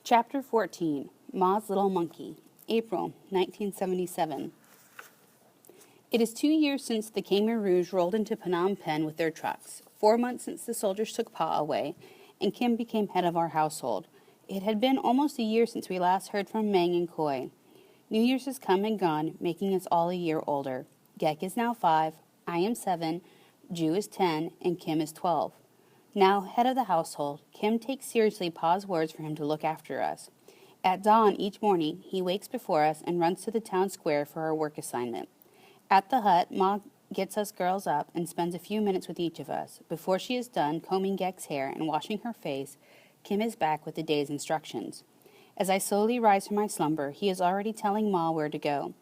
Chapter 14, Ma's Little Monkey, April 1977. It is 2 years since the Khmer Rouge rolled into Phnom Penh with their trucks, 4 months since the soldiers took Pa away, and Kim became head of our household. It had been almost a year since we last heard from Meng and Khoi. New Year's has come and gone, making us all a year older. Gek is now 5, I am 7, Ju is 10, and Kim is 12. Now head of the household, Kim takes seriously Pa's words for him to look after us. At dawn each morning, he wakes before us and runs to the town square for our work assignment. At the hut, Ma gets us girls up and spends a few minutes with each of us. Before she is done combing Gek's hair and washing her face, Kim is back with the day's instructions. As I slowly rise from my slumber, he is already telling Ma where to go.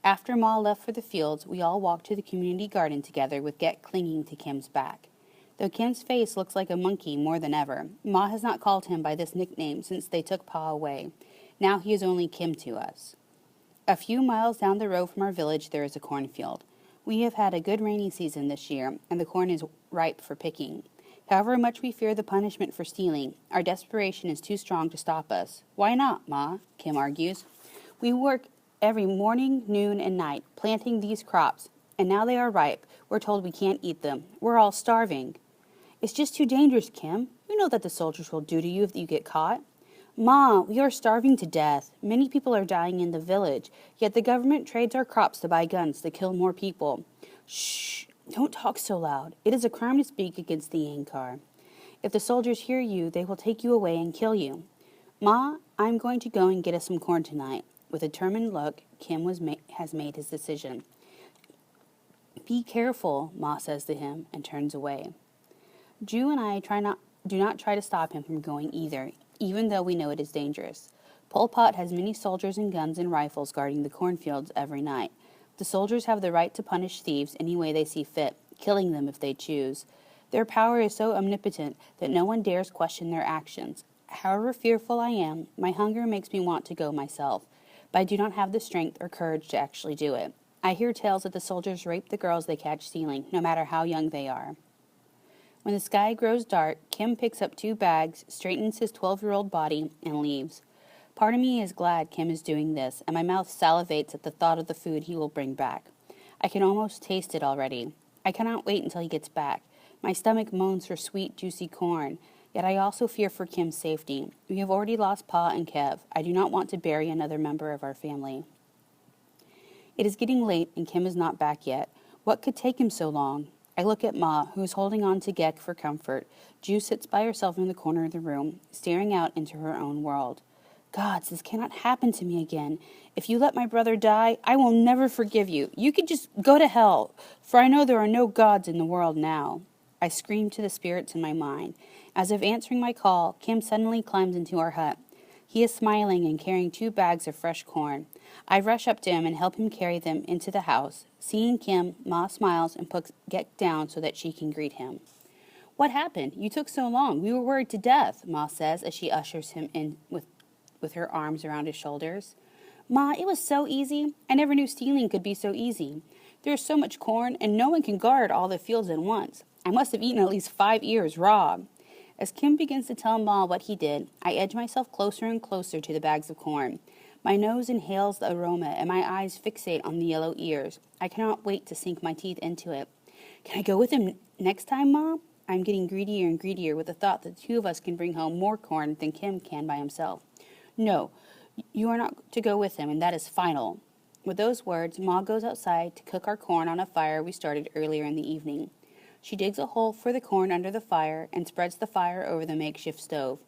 After Ma left for the fields, we all walked to the community garden together with Gek clinging to Kim's back. Though Kim's face looks like a monkey more than ever, Ma has not called him by this nickname since they took Pa away. Now he is only Kim to us. A few miles down the road from our village there is a cornfield. We have had a good rainy season this year, and the corn is ripe for picking. However much we fear the punishment for stealing, our desperation is too strong to stop us. Why not, Ma? Kim argues. We work every morning, noon, and night, planting these crops, and now they are ripe. We're told we can't eat them. We're all starving. It's just too dangerous, Kim. You know that the soldiers will do to you if you get caught. Ma, we are starving to death. Many people are dying in the village, yet the government trades our crops to buy guns to kill more people. Shh, don't talk so loud. It is a crime to speak against the Yankar. If the soldiers hear you, they will take you away and kill you. Ma, I'm going to go and get us some corn tonight. With a determined look, Kim has made his decision. Be careful, Ma says to him and turns away. Ju and I do not try to stop him from going either, even though we know it is dangerous. Pol Pot has many soldiers and guns and rifles guarding the cornfields every night. The soldiers have the right to punish thieves any way they see fit, killing them if they choose. Their power is so omnipotent that no one dares question their actions. However fearful I am, my hunger makes me want to go myself, but I do not have the strength or courage to actually do it. I hear tales that the soldiers rape the girls they catch stealing, no matter how young they are. When the sky grows dark, Kim picks up 2 bags, straightens his 12-year-old body, and leaves. Part of me is glad Kim is doing this, and my mouth salivates at the thought of the food he will bring back. I can almost taste it already. I cannot wait until he gets back. My stomach moans for sweet, juicy corn, yet I also fear for Kim's safety. We have already lost Pa and Kev. I do not want to bury another member of our family. It is getting late, and Kim is not back yet. What could take him so long? I look at Ma, who is holding on to Gek for comfort. Ju sits by herself in the corner of the room, staring out into her own world. Gods, this cannot happen to me again. If you let my brother die, I will never forgive you. You could just go to hell, for I know there are no gods in the world now. I scream to the spirits in my mind. As if answering my call, Kim suddenly climbs into our hut. He is smiling and carrying 2 bags of fresh corn. I rush up to him and help him carry them into the house. Seeing Kim, Ma smiles and puts Gek down so that she can greet him. What happened? You took so long. We were worried to death, Ma says as she ushers him in with her arms around his shoulders. Ma, it was so easy. I never knew stealing could be so easy. There is so much corn, and no one can guard all the fields at once. I must have eaten at least 5 ears raw. As Kim begins to tell Ma what he did, I edge myself closer and closer to the bags of corn. My nose inhales the aroma, and my eyes fixate on the yellow ears. I cannot wait to sink my teeth into it. Can I go with him next time, Ma? I'm getting greedier and greedier with the thought that the 2 of us can bring home more corn than Kim can by himself. No, you are not to go with him, and that is final. With those words, Ma goes outside to cook our corn on a fire we started earlier in the evening. She digs a hole for the corn under the fire and spreads the fire over the makeshift stove.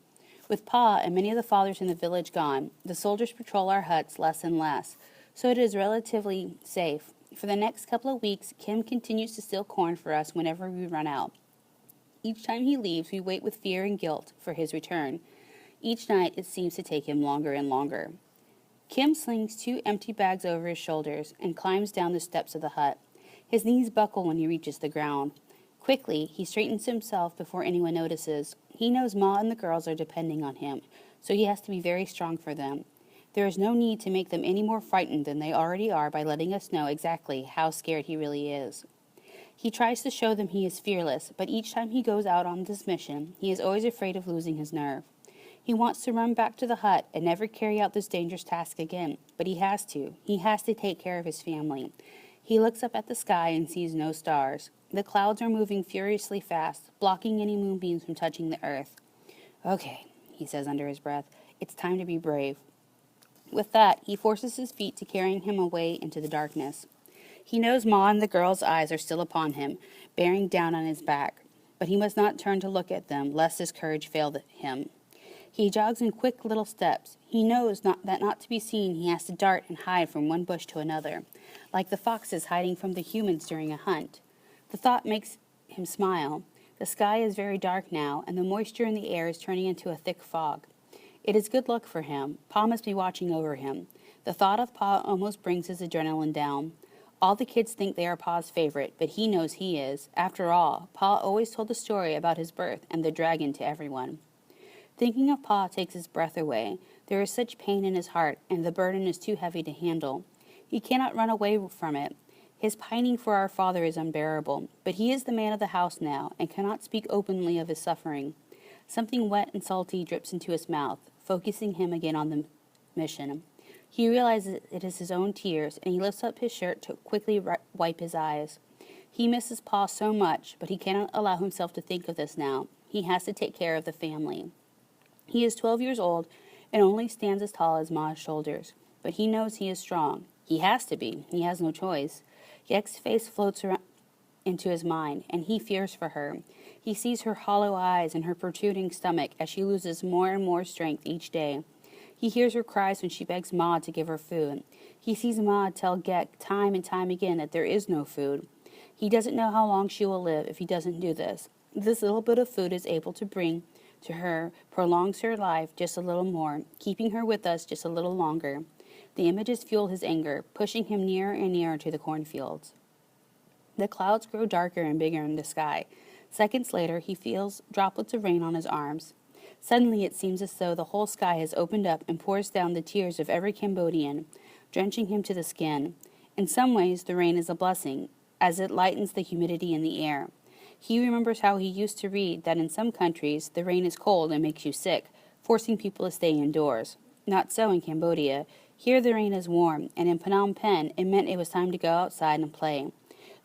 With Pa and many of the fathers in the village gone, the soldiers patrol our huts less and less, so it is relatively safe. For the next couple of weeks, Kim continues to steal corn for us whenever we run out. Each time he leaves, we wait with fear and guilt for his return. Each night, it seems to take him longer and longer. Kim slings 2 empty bags over his shoulders and climbs down the steps of the hut. His knees buckle when he reaches the ground. Quickly, he straightens himself before anyone notices. He knows Ma and the girls are depending on him, so he has to be very strong for them. There is no need to make them any more frightened than they already are by letting us know exactly how scared he really is. He tries to show them he is fearless, but each time he goes out on this mission, he is always afraid of losing his nerve. He wants to run back to the hut and never carry out this dangerous task again, but he has to. He has to take care of his family. He looks up at the sky and sees no stars. The clouds are moving furiously fast, blocking any moonbeams from touching the earth. Okay, he says under his breath, it's time to be brave. With that, he forces his feet to carrying him away into the darkness. He knows Ma and the girl's eyes are still upon him, bearing down on his back, but he must not turn to look at them, lest his courage fail him. He jogs in quick little steps. He knows that not to be seen he has to dart and hide from one bush to another, like the foxes hiding from the humans during a hunt. The thought makes him smile. The sky is very dark now, and the moisture in the air is turning into a thick fog. It is good luck for him. Pa must be watching over him. The thought of Pa almost brings his adrenaline down. All the kids think they are Pa's favorite, but he knows he is. After all, Pa always told the story about his birth and the dragon to everyone. Thinking of Pa takes his breath away. There is such pain in his heart, and the burden is too heavy to handle. He cannot run away from it. His pining for our father is unbearable, but he is the man of the house now, and cannot speak openly of his suffering. Something wet and salty drips into his mouth, focusing him again on the mission. He realizes it is his own tears, and he lifts up his shirt to quickly wipe his eyes. He misses Pa so much, but he cannot allow himself to think of this now. He has to take care of the family. He is 12 years old and only stands as tall as Ma's shoulders, but he knows he is strong. He has to be. He has no choice. Yek's face floats around into his mind, and he fears for her. He sees her hollow eyes and her protruding stomach as she loses more and more strength each day. He hears her cries when she begs Ma to give her food. He sees Ma tell Gek time and time again that there is no food. He doesn't know how long she will live if he doesn't do this. This little bit of food is able to bring to her prolongs her life just a little more, keeping her with us just a little longer. The images fuel his anger, pushing him nearer and nearer to the cornfields. The clouds grow darker and bigger in the sky. Seconds later, he feels droplets of rain on his arms. Suddenly, it seems as though the whole sky has opened up and pours down the tears of every Cambodian, drenching him to the skin. In some ways, the rain is a blessing, as it lightens the humidity in the air. He remembers how he used to read that in some countries, the rain is cold and makes you sick, forcing people to stay indoors. Not so in Cambodia. Here the rain is warm, and in Phnom Penh, it meant it was time to go outside and play.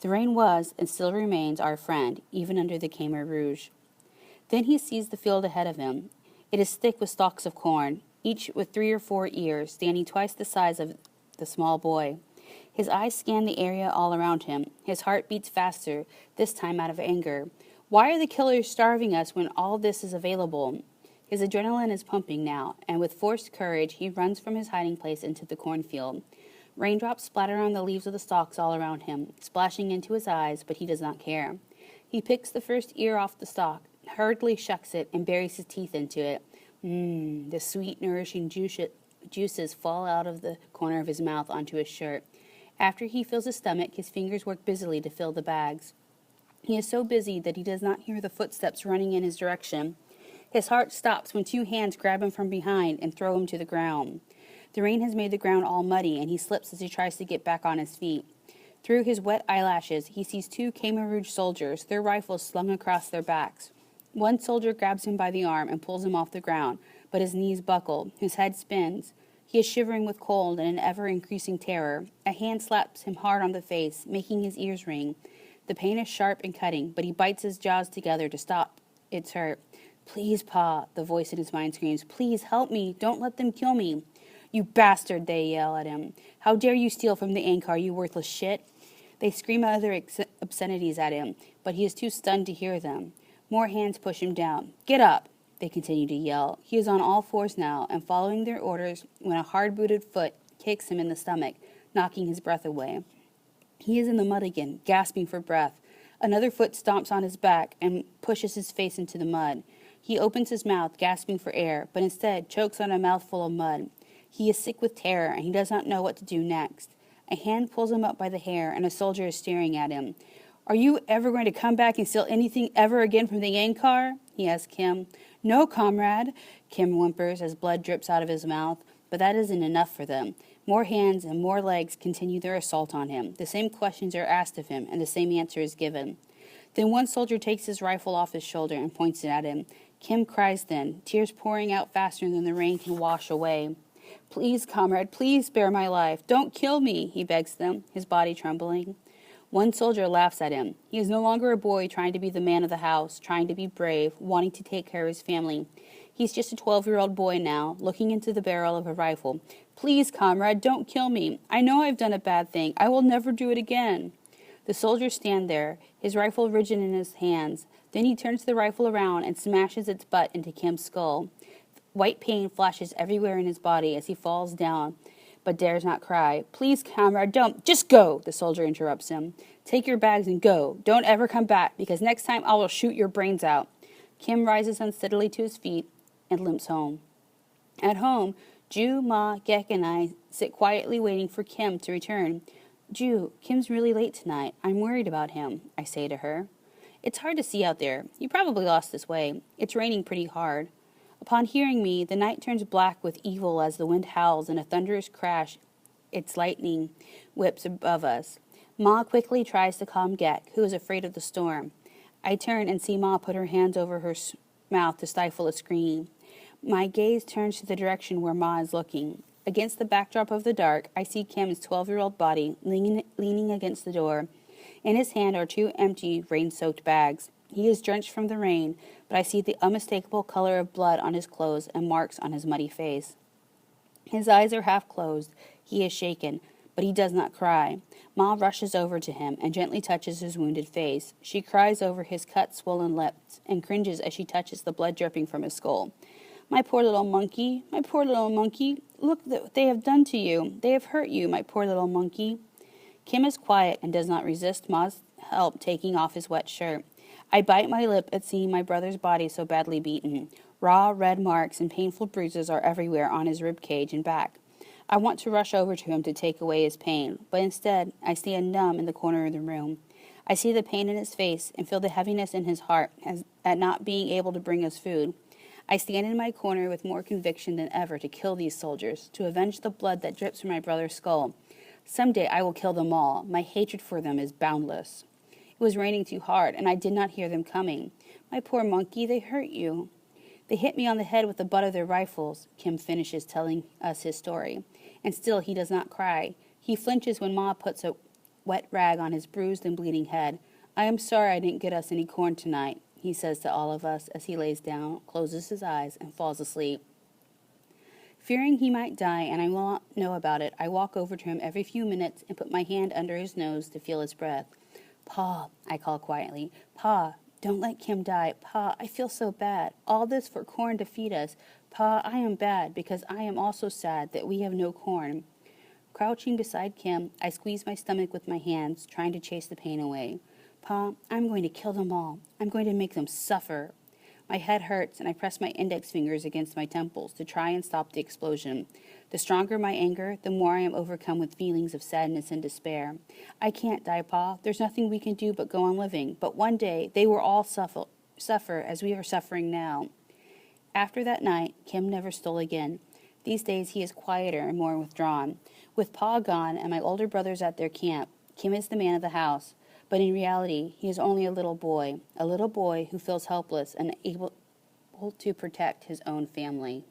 The rain was, and still remains, our friend, even under the Khmer Rouge. Then he sees the field ahead of him. It is thick with stalks of corn, each with 3 or 4 ears, standing twice the size of the small boy. His eyes scan the area all around him. His heart beats faster, this time out of anger. Why are the killers starving us when all this is available? His adrenaline is pumping now, and with forced courage, he runs from his hiding place into the cornfield. Raindrops splatter on the leaves of the stalks all around him, splashing into his eyes, but he does not care. He picks the first ear off the stalk, hurriedly shucks it, and buries his teeth into it. The sweet, nourishing juices fall out of the corner of his mouth onto his shirt. After he fills his stomach, his fingers work busily to fill the bags. He is so busy that he does not hear the footsteps running in his direction. His heart stops when 2 hands grab him from behind and throw him to the ground. The rain has made the ground all muddy, and he slips as he tries to get back on his feet. Through his wet eyelashes, he sees 2 Khmer Rouge soldiers, their rifles slung across their backs. One soldier grabs him by the arm and pulls him off the ground, but his knees buckle, his head spins. He is shivering with cold and an ever-increasing terror. A hand slaps him hard on the face, making his ears ring. The pain is sharp and cutting, but he bites his jaws together to stop its hurt. "Please, Pa," the voice in his mind screams. "Please, help me. Don't let them kill me." "You bastard," they yell at him. "How dare you steal from the Angkar, you worthless shit?" They scream other obscenities at him, but he is too stunned to hear them. More hands push him down. "Get up," they continue to yell. He is on all fours now, and following their orders when a hard-booted foot kicks him in the stomach, knocking his breath away. He is in the mud again, gasping for breath. Another foot stomps on his back and pushes his face into the mud. He opens his mouth, gasping for air, but instead chokes on a mouthful of mud. He is sick with terror, and he does not know what to do next. A hand pulls him up by the hair, and a soldier is staring at him. "Are you ever going to come back and steal anything ever again from the Angkar?" he asks Kim. "No, comrade," Kim whimpers as blood drips out of his mouth, but that isn't enough for them. More hands and more legs continue their assault on him. The same questions are asked of him, and the same answer is given. Then one soldier takes his rifle off his shoulder and points it at him. Kim cries then, tears pouring out faster than the rain can wash away. Please, comrade, please spare my life. Don't kill me, he begs them, his body trembling. One soldier laughs at him. He is no longer a boy trying to be the man of the house, trying to be brave, wanting to take care of his family. He's just a 12-year-old boy now, looking into the barrel of a rifle. Please, comrade, don't kill me. I know I've done a bad thing. I will never do it again. The soldiers stand there, his rifle rigid in his hands. Then he turns the rifle around and smashes its butt into Kim's skull. White pain flashes everywhere in his body as he falls down, but dares not cry. Please, comrade, don't. Just go, the soldier interrupts him. Take your bags and go. Don't ever come back, because next time I will shoot your brains out. Kim rises unsteadily to his feet and limps home. At home, Ju, Ma, Gek, and I sit quietly waiting for Kim to return. Ju, Kim's really late tonight. I'm worried about him, I say to her. It's hard to see out there. You probably lost his way. It's raining pretty hard. Upon hearing me, the night turns black with evil as the wind howls in a thunderous crash. Its lightning whips above us. Ma quickly tries to calm Gek, who is afraid of the storm. I turn and see Ma put her hands over her mouth to stifle a scream. My gaze turns to the direction where Ma is looking. Against the backdrop of the dark, I see Kim's 12-year-old body leaning against the door. In his hand are 2 empty, rain-soaked bags. He is drenched from the rain, but I see the unmistakable color of blood on his clothes and marks on his muddy face. His eyes are half closed. He is shaken, but he does not cry. Ma rushes over to him and gently touches his wounded face. She cries over his cut, swollen lips and cringes as she touches the blood dripping from his skull. My poor little monkey, my poor little monkey, look what they have done to you. They have hurt you, my poor little monkey. Kim is quiet and does not resist Ma's help taking off his wet shirt. I bite my lip at seeing my brother's body so badly beaten. Raw, red marks and painful bruises are everywhere on his rib cage and back. I want to rush over to him to take away his pain, but instead I stand numb in the corner of the room. I see the pain in his face and feel the heaviness in his heart at not being able to bring us food. I stand in my corner with more conviction than ever to kill these soldiers, to avenge the blood that drips from my brother's skull. Someday I will kill them all. My hatred for them is boundless. It was raining too hard, and I did not hear them coming. My poor monkey, they hurt you. They hit me on the head with the butt of their rifles, Kim finishes telling us his story. And still he does not cry. He flinches when Ma puts a wet rag on his bruised and bleeding head. I am sorry I didn't get us any corn tonight, he says to all of us as he lays down, closes his eyes, and falls asleep. Fearing he might die and I will not know about it, I walk over to him every few minutes and put my hand under his nose to feel his breath. Pa, I call quietly. Pa, don't let Kim die. Pa, I feel so bad. All this for corn to feed us. Pa, I am bad because I am also sad that we have no corn. Crouching beside Kim, I squeeze my stomach with my hands, trying to chase the pain away. Pa, I'm going to kill them all. I'm going to make them suffer. My head hurts and I press my index fingers against my temples to try and stop the explosion. The stronger my anger, the more I am overcome with feelings of sadness and despair. I can't die, Pa. There's nothing we can do but go on living. But one day, they will all suffer as we are suffering now. After that night, Kim never stole again. These days, he is quieter and more withdrawn. With Pa gone and my older brothers at their camp, Kim is the man of the house. But in reality, he is only a little boy who feels helpless and able to protect his own family.